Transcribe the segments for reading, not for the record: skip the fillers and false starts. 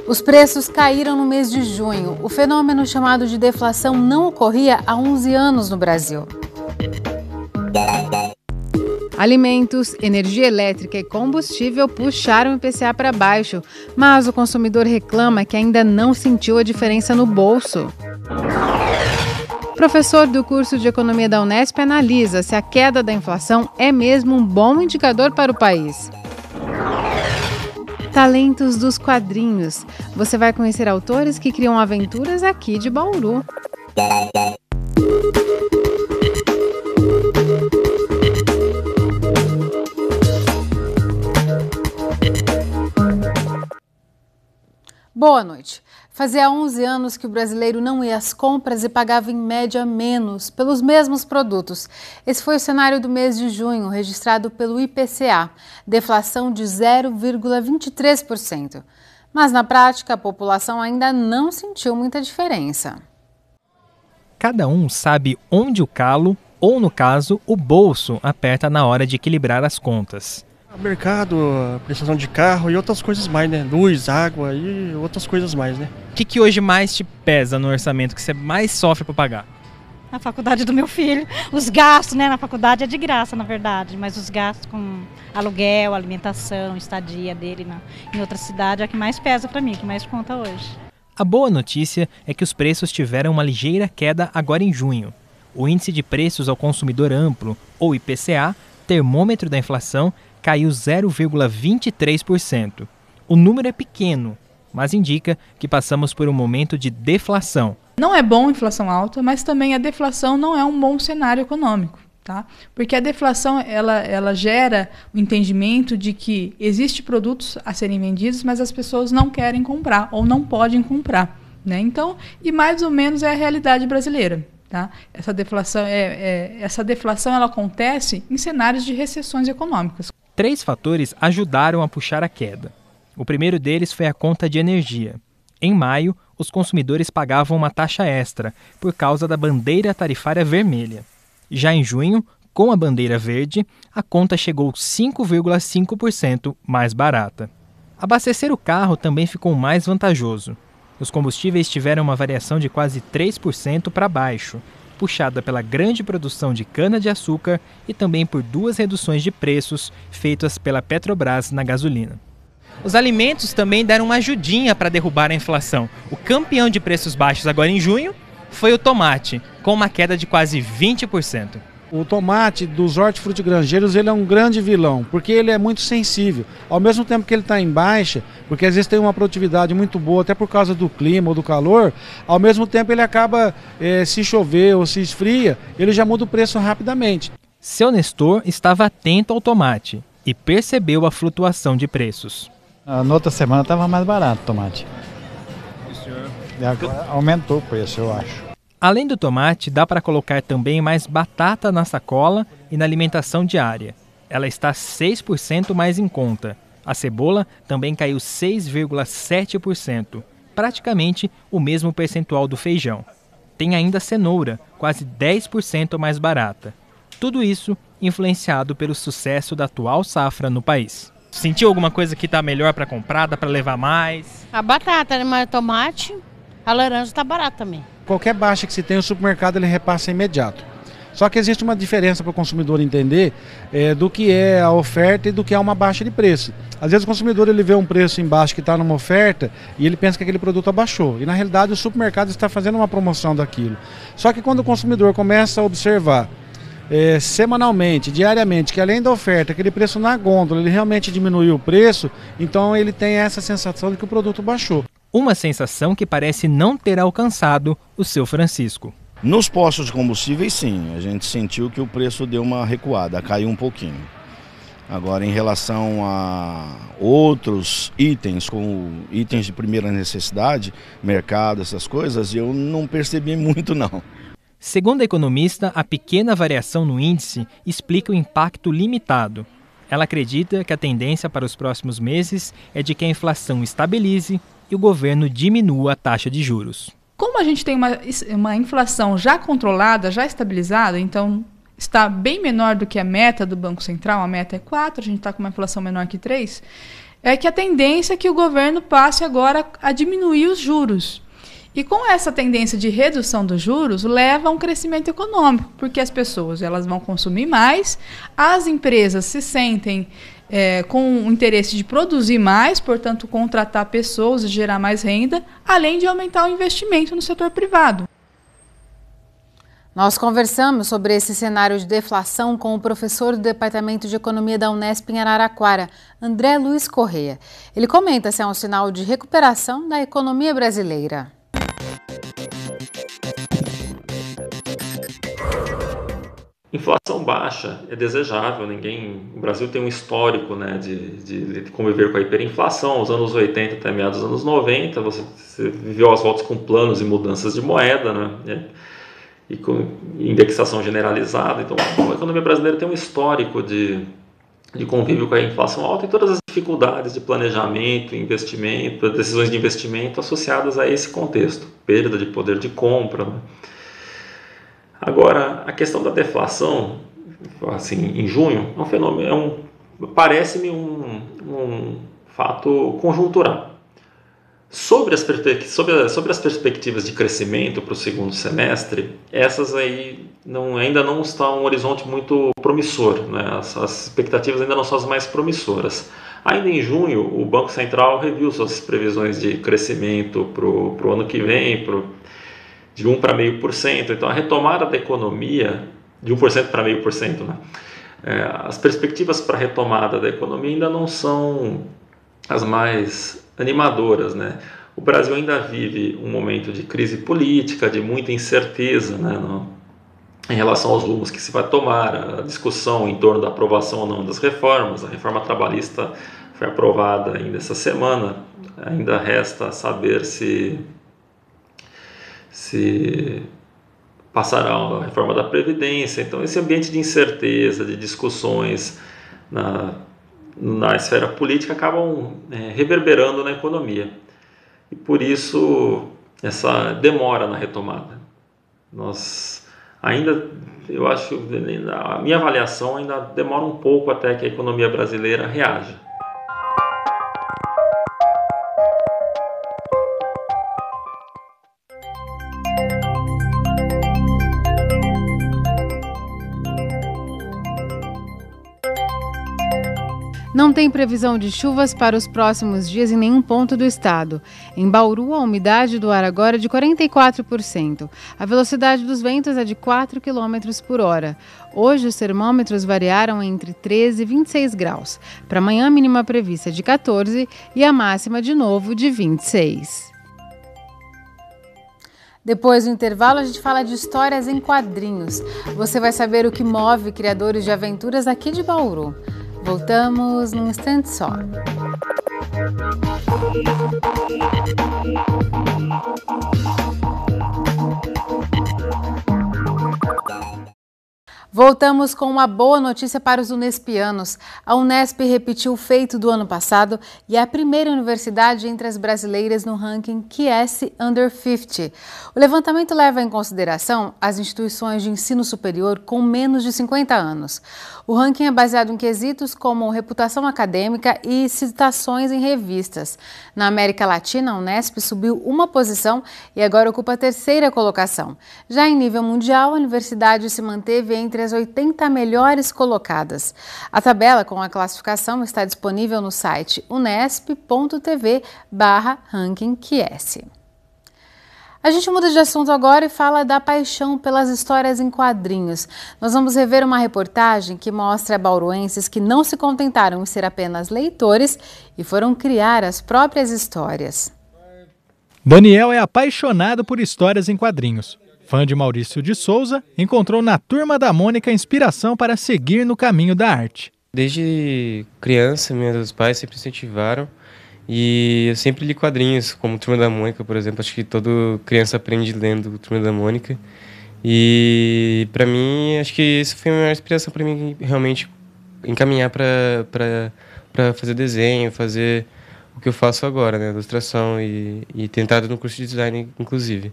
Os preços caíram no mês de junho. O fenômeno chamado de deflação não ocorria há 11 anos no Brasil. Alimentos, energia elétrica e combustível puxaram o IPCA para baixo, mas o consumidor reclama que ainda não sentiu a diferença no bolso. Professor do curso de Economia da Unesp analisa se a queda da inflação é mesmo um bom indicador para o país. Talentos dos quadrinhos. Você vai conhecer autores que criam aventuras aqui de Bauru. Boa noite. Fazia 11 anos que o brasileiro não ia às compras e pagava em média menos pelos mesmos produtos. Esse foi o cenário do mês de junho, registrado pelo IPCA, deflação de 0,23%. Mas na prática, a população ainda não sentiu muita diferença. Cada um sabe onde o calo, ou no caso, o bolso, aperta na hora de equilibrar as contas. Mercado, prestação de carro e outras coisas mais, né? Luz, água e outras coisas mais, né? O que hoje mais te pesa no orçamento, que você mais sofre para pagar? A faculdade do meu filho. Os gastos, né? Na faculdade é de graça, na verdade, mas os gastos com aluguel, alimentação, estadia dele em outra cidade é o que mais pesa para mim, o que mais conta hoje. A boa notícia é que os preços tiveram uma ligeira queda agora em junho. O Índice de Preços ao Consumidor Amplo, ou IPCA, termômetro da inflação, caiu 0,23%. O número é pequeno, mas indica que passamos por um momento de deflação. Não é bom inflação alta, mas também a deflação não é um bom cenário econômico, tá? Porque a deflação ela gera o entendimento de que existem produtos a serem vendidos, mas as pessoas não querem comprar ou não podem comprar, né? Então, e mais ou menos é a realidade brasileira. Tá? Essa deflação ela acontece em cenários de recessões econômicas. 3 fatores ajudaram a puxar a queda. O primeiro deles foi a conta de energia. Em maio, os consumidores pagavam uma taxa extra por causa da bandeira tarifária vermelha. Já em junho, com a bandeira verde, a conta chegou 5,5% mais barata. Abastecer o carro também ficou mais vantajoso. Os combustíveis tiveram uma variação de quase 3% para baixo, puxada pela grande produção de cana-de-açúcar e também por 2 reduções de preços feitas pela Petrobras na gasolina. Os alimentos também deram uma ajudinha para derrubar a inflação. O campeão de preços baixos agora em junho foi o tomate, com uma queda de quase 20%. O tomate dos hortifrutigranjeiros ele é um grande vilão, porque ele é muito sensível. Ao mesmo tempo que ele está em baixa, porque às vezes tem uma produtividade muito boa, até por causa do clima ou do calor, ao mesmo tempo ele acaba, se chover ou se esfria, ele já muda o preço rapidamente. Seu Nestor estava atento ao tomate e percebeu a flutuação de preços. Na outra semana estava mais barato o tomate. E agora aumentou o preço, eu acho. Além do tomate, dá para colocar também mais batata na sacola e na alimentação diária. Ela está 6% mais em conta. A cebola também caiu 6,7%, praticamente o mesmo percentual do feijão. Tem ainda a cenoura, quase 10% mais barata. Tudo isso influenciado pelo sucesso da atual safra no país. Sentiu alguma coisa que está melhor para comprar, dá para levar mais? A batata, mas o tomate, a laranja está barata também. Qualquer baixa que se tem, o supermercado ele repassa imediato. Só que existe uma diferença para o consumidor entender do que é a oferta e do que é uma baixa de preço. Às vezes o consumidor ele vê um preço embaixo que está numa oferta e ele pensa que aquele produto abaixou. E na realidade o supermercado está fazendo uma promoção daquilo. Só que quando o consumidor começa a observar semanalmente, diariamente, que além da oferta, aquele preço na gôndola, ele realmente diminuiu o preço, então ele tem essa sensação de que o produto baixou. Uma sensação que parece não ter alcançado o seu Francisco. Nos postos de combustíveis, sim, a gente sentiu que o preço deu uma recuada, caiu um pouquinho. Agora, em relação a outros itens, como itens de primeira necessidade, mercado, essas coisas, eu não percebi muito, não. Segundo a economista, a pequena variação no índice explica o impacto limitado. Ela acredita que a tendência para os próximos meses é de que a inflação estabilize e o governo diminua a taxa de juros. Como a gente tem uma inflação já controlada, já estabilizada, então está bem menor do que a meta do Banco Central, a meta é 4, a gente está com uma inflação menor que 3, é que a tendência é que o governo passe agora a diminuir os juros. E com essa tendência de redução dos juros, leva a um crescimento econômico, porque as pessoas elas vão consumir mais, as empresas se sentem com o interesse de produzir mais, portanto, contratar pessoas e gerar mais renda, além de aumentar o investimento no setor privado. Nós conversamos sobre esse cenário de deflação com o professor do Departamento de Economia da Unesp em Araraquara, André Luiz Correia. Ele comenta se é um sinal de recuperação da economia brasileira. Inflação baixa é desejável, o Brasil tem um histórico, né, de conviver com a hiperinflação, os anos 80 até meados dos anos 90, você viveu as voltas com planos e mudanças de moeda, né, e com indexação generalizada, então a economia brasileira tem um histórico de convívio com a inflação alta e todas as dificuldades de planejamento, investimento, decisões de investimento associadas a esse contexto, perda de poder de compra, né. Agora, a questão da deflação, assim, em junho, é um fenômeno, parece-me um fato conjuntural. Sobre as perspectivas de crescimento para o segundo semestre, essas aí ainda não estão um horizonte muito promissor, né? As expectativas ainda não são as mais promissoras. Ainda em junho, o Banco Central reviu suas previsões de crescimento para o ano que vem, de 1 para 0,5%, então a retomada da economia, de 1% para 0,5%, né? As perspectivas para a retomada da economia ainda não são as mais animadoras, né? O Brasil ainda vive um momento de crise política, de muita incerteza, né, em relação aos rumos que se vai tomar, a discussão em torno da aprovação ou não das reformas. A reforma trabalhista foi aprovada ainda essa semana, ainda resta saber se passará a reforma da Previdência. Então, esse ambiente de incerteza, de discussões na esfera política acabam reverberando na economia. E por isso, essa demora na retomada. Eu acho, a minha avaliação ainda demora um pouco até que a economia brasileira reaja. Não tem previsão de chuvas para os próximos dias em nenhum ponto do estado. Em Bauru, a umidade do ar agora é de 44%. A velocidade dos ventos é de 4 km por hora. Hoje, os termômetros variaram entre 13 e 26 graus. Para amanhã, a mínima prevista é de 14 e a máxima, de novo, de 26. Depois do intervalo, a gente fala de histórias em quadrinhos. Você vai saber o que move criadores de aventuras aqui de Bauru. Voltamos num instante só. Voltamos com uma boa notícia para os unespianos. A Unesp repetiu o feito do ano passado e é a primeira universidade entre as brasileiras no ranking QS Under 50. O levantamento leva em consideração as instituições de ensino superior com menos de 50 anos. O ranking é baseado em quesitos como reputação acadêmica e citações em revistas. Na América Latina, a Unesp subiu uma posição e agora ocupa a 3ª colocação. Já em nível mundial, a universidade se manteve entre as 80 melhores colocadas. A tabela com a classificação está disponível no site unesp.tv/rankingqs. A gente muda de assunto agora e fala da paixão pelas histórias em quadrinhos. Nós vamos rever uma reportagem que mostra bauruenses que não se contentaram em ser apenas leitores e foram criar as próprias histórias. Daniel é apaixonado por histórias em quadrinhos. Fã de Maurício de Souza, encontrou na Turma da Mônica inspiração para seguir no caminho da arte. Desde criança, meus pais sempre incentivaram e eu sempre li quadrinhos, como Turma da Mônica, por exemplo. Acho que toda criança aprende lendo Turma da Mônica. E para mim, acho que isso foi a maior inspiração para mim realmente encaminhar para fazer desenho, fazer o que eu faço agora, né? Ilustração e ter entrado no curso de design, inclusive.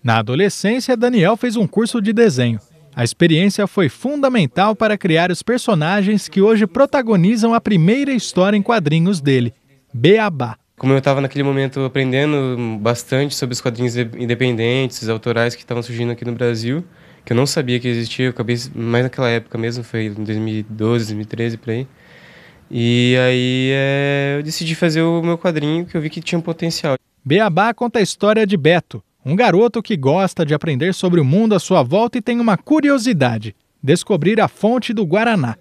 Na adolescência, Daniel fez um curso de desenho. A experiência foi fundamental para criar os personagens que hoje protagonizam a primeira história em quadrinhos dele. Beabá. Como eu estava naquele momento aprendendo bastante sobre os quadrinhos independentes, autorais que estavam surgindo aqui no Brasil, que eu não sabia que existia, eu acabei mais naquela época mesmo, foi em 2012, 2013, por aí. E aí eu decidi fazer o meu quadrinho, que eu vi que tinha um potencial. Beabá conta a história de Beto, um garoto que gosta de aprender sobre o mundo à sua volta e tem uma curiosidade: descobrir a fonte do Guaraná.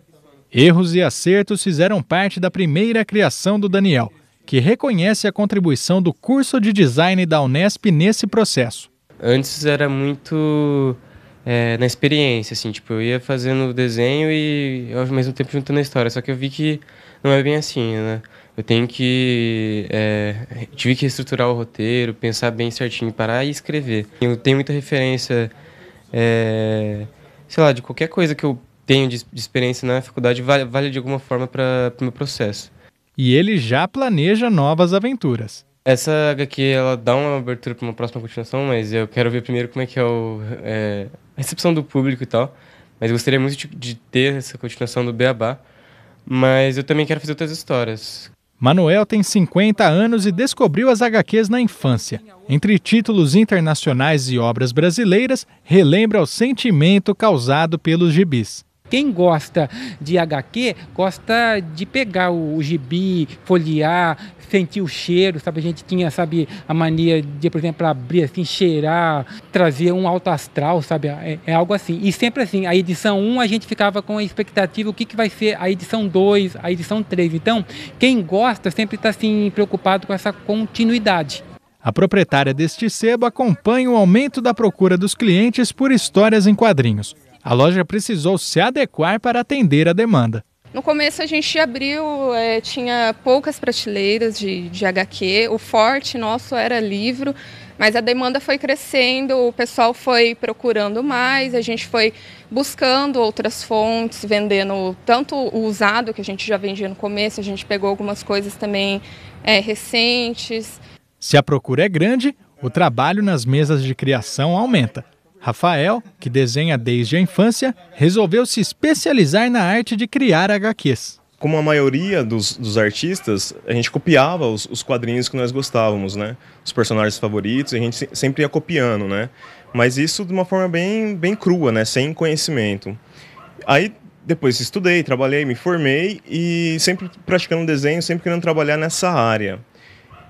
Erros e acertos fizeram parte da primeira criação do Daniel, que reconhece a contribuição do curso de design da Unesp nesse processo. Antes era muito na experiência, assim, tipo, eu ia fazendo o desenho e ao mesmo tempo juntando a história, só que eu vi que não é bem assim, né? Eu tenho que... tive que reestruturar o roteiro, pensar bem certinho, parar e escrever. Eu tenho muita referência, sei lá, de qualquer coisa que eu tenho de experiência na faculdade, vale de alguma forma para o meu processo. E ele já planeja novas aventuras. Essa HQ, ela dá uma abertura para uma próxima continuação, mas eu quero ver primeiro como é que é a recepção do público e tal. Mas eu gostaria muito de ter essa continuação do Beabá. Mas eu também quero fazer outras histórias. Manuel tem 50 anos e descobriu as HQs na infância. Entre títulos internacionais e obras brasileiras, relembra o sentimento causado pelos gibis. Quem gosta de HQ, gosta de pegar o gibi, folhear, sentir o cheiro, sabe? A gente tinha, sabe, a mania de, por exemplo, abrir assim, cheirar, trazer um alto astral, sabe? É algo assim. E sempre assim, a edição 1 a gente ficava com a expectativa, o que vai ser a edição 2, a edição 3. Então, quem gosta sempre está assim, preocupado com essa continuidade. A proprietária deste sebo acompanha o aumento da procura dos clientes por histórias em quadrinhos. A loja precisou se adequar para atender a demanda. No começo a gente abriu, tinha poucas prateleiras de HQ, o forte nosso era livro, mas a demanda foi crescendo, o pessoal foi procurando mais, a gente foi buscando outras fontes, vendendo tanto o usado que a gente já vendia no começo, a gente pegou algumas coisas também recentes. Se a procura é grande, o trabalho nas mesas de criação aumenta. Rafael, que desenha desde a infância, resolveu se especializar na arte de criar HQs. Como a maioria dos artistas, a gente copiava os quadrinhos que nós gostávamos, né? Os personagens favoritos, a gente sempre ia copiando, né? Mas isso de uma forma bem crua, né? Sem conhecimento. Aí depois estudei, trabalhei, me formei e sempre praticando desenho, sempre querendo trabalhar nessa área.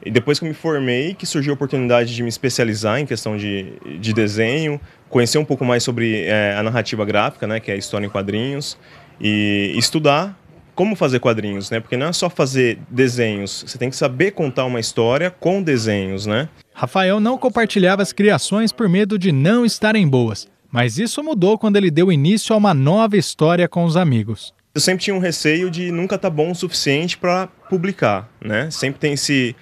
E depois que eu me formei, que surgiu a oportunidade de me especializar em questão de desenho, conhecer um pouco mais sobre a narrativa gráfica, né, que é a história em quadrinhos, e estudar como fazer quadrinhos, né, porque não é só fazer desenhos, você tem que saber contar uma história com desenhos, né. Rafael não compartilhava as criações por medo de não estarem boas, mas isso mudou quando ele deu início a uma nova história com os amigos. Eu sempre tinha um receio de nunca estar bom o suficiente para publicar, né, sempre tem esse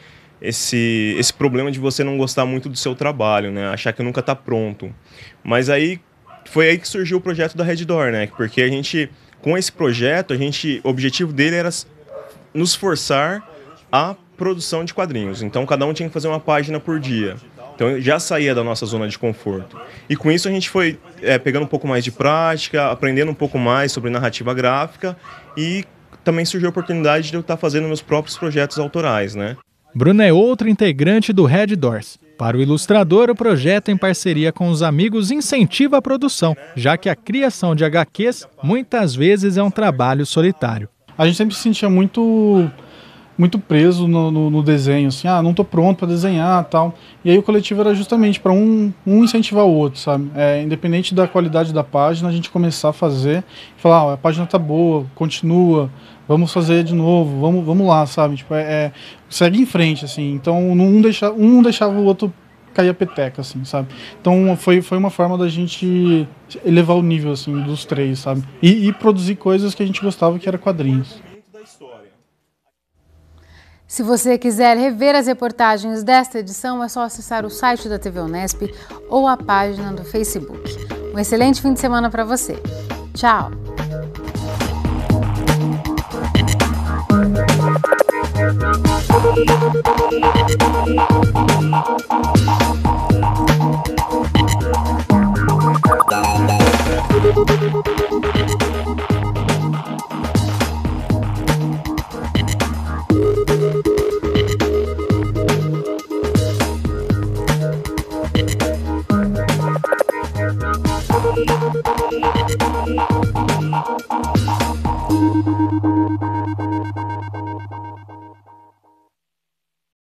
problema de você não gostar muito do seu trabalho, né? Achar que nunca está pronto. Mas aí foi aí que surgiu o projeto da Red Door, né? Porque a gente, com esse projeto, o objetivo dele era nos forçar à produção de quadrinhos. Então cada um tinha que fazer uma página por dia. Então já saía da nossa zona de conforto. E com isso a gente foi pegando um pouco mais de prática, aprendendo um pouco mais sobre narrativa gráfica e também surgiu a oportunidade de eu estar fazendo meus próprios projetos autorais, né? Bruna é outro integrante do Red Doors. Para o ilustrador, o projeto em parceria com os amigos incentiva a produção, já que a criação de HQs muitas vezes é um trabalho solitário. A gente sempre se sentia muito preso no desenho, assim, não estou pronto para desenhar e tal. E aí o coletivo era justamente para um incentivar o outro, sabe? Independente da qualidade da página, a gente começar a fazer e falar, a página tá boa, continua, vamos fazer de novo, vamos lá, sabe? Tipo, segue em frente, assim. Então um não deixava o outro cair a peteca, assim, sabe? Então foi uma forma da gente elevar o nível, assim, dos três, sabe? E produzir coisas que a gente gostava, que era quadrinhos. Se você quiser rever as reportagens desta edição, é só acessar o site da TV Unesp ou a página do Facebook. Um excelente fim de semana para você. Tchau!